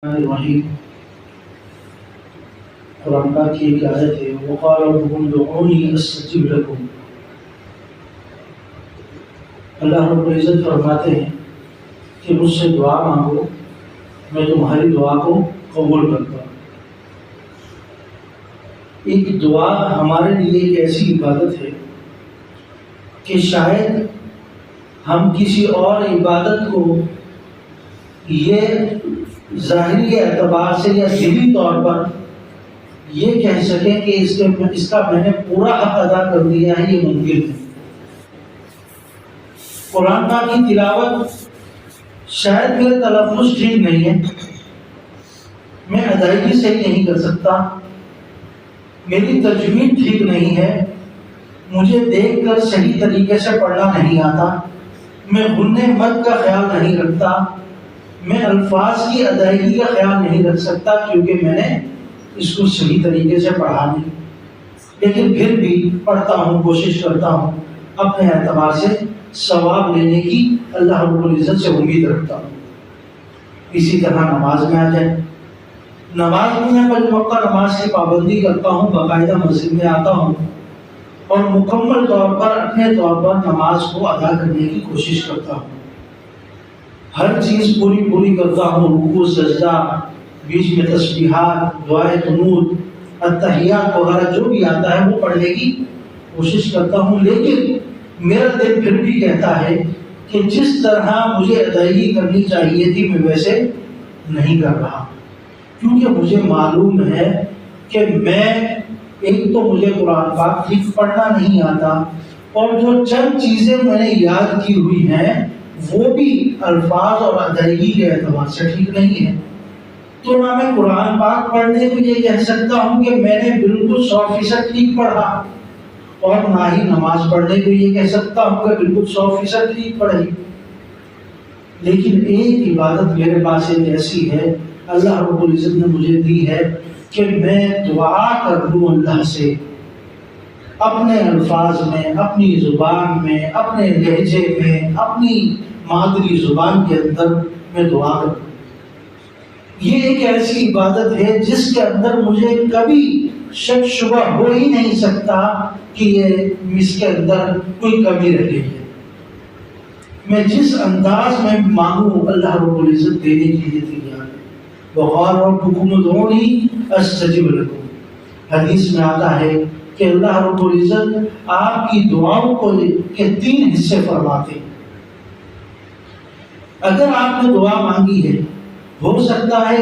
الرحیم قرآن پاک کی ایک آیت ہے وقال ربکم ادعونی استجب لکم۔ اللہ رب العزت فرماتے ہیں کہ مجھ سے دعا مانگو، میں تمہاری دعا کو قبول کرتا ہوں۔ ایک دعا ہمارے لیے ایک ایسی عبادت ہے کہ شاید ہم کسی اور عبادت کو یہ ظاہری اعتبار سے یا دلی طور پر یہ کہہ سکیں کہ اس کا میں نے پورا حق ادا کر دیا ہے، یہ ممکن ہے۔ قرآن پاک کی تلاوت شاید میرے تلفظ ٹھیک نہیں ہے، میں ادائیگی صحیح نہیں کر سکتا، میری تجوید ٹھیک نہیں ہے، مجھے دیکھ کر صحیح طریقے سے پڑھنا نہیں آتا، میں غنّ مد کا خیال نہیں رکھتا، میں الفاظ کی ادائیگی کا خیال نہیں رکھ سکتا کیونکہ میں نے اس کو صحیح طریقے سے پڑھا نہیں، لیکن پھر بھی پڑھتا ہوں، کوشش کرتا ہوں، اپنے اعتبار سے ثواب لینے کی اللہ رب العزت سے امید رکھتا ہوں۔ اسی طرح نماز میں آ جائے، نماز میں پنج وقتہ نماز کی پابندی کرتا ہوں، باقاعدہ مسجد میں آتا ہوں اور مکمل طور پر اپنے طور پر نماز کو ادا کرنے کی کوشش کرتا ہوں، ہر چیز پوری کرتا ہوں، رکوع سجدہ، بیچ میں تسبیحات، دعائے قنوت، التحیات وغیرہ جو بھی آتا ہے وہ پڑھنے کی کوشش کرتا ہوں، لیکن میرا دل پھر بھی کہتا ہے کہ جس طرح مجھے ادائیگی کرنی چاہیے تھی میں ویسے نہیں کر رہا، کیونکہ مجھے معلوم ہے کہ ایک تو مجھے قرآن پاک ٹھیک پڑھنا نہیں آتا، اور جو چند چیزیں میں نے یاد کی ہوئی ہیں وہ بھی الفاظ اور ادائیگی کے اعتبار سے ٹھیک نہیں ہے۔ تو نہ میں قرآن پاک پڑھنے کو یہ کہہ سکتا ہوں کہ میں نے بالکل 100% ٹھیک پڑھا، اور نہ ہی نماز پڑھنے کو یہ کہہ سکتا ہوں کہ بالکل 100% ٹھیک پڑھی۔ لیکن ایک عبادت میرے پاس ایک ایسی ہے اللہ رب العزت نے مجھے دی ہے کہ میں دعا کر لوں اللہ سے اپنے الفاظ میں، اپنی زبان میں، اپنے لہجے میں، اپنی مادری زبان کے اندر میں دعا کروں۔ یہ ایک ایسی عبادت ہے جس کے اندر مجھے کبھی شک شبہ ہو ہی نہیں سکتا کہ اس کے اندر کوئی کمی رہ گئی ہے۔ میں جس انداز میں مانگوں اللہ رب العزت دینے کے لیے تیار ہے۔ وقال ربکم ادعونی استجب لکم۔ حدیث میں آتا ہے کہ اللہ رب العزت آپ کی دعاؤں کو کے 3 حصے فرماتے ہیں۔ اگر آپ نے دعا مانگی ہے، ہو سکتا ہے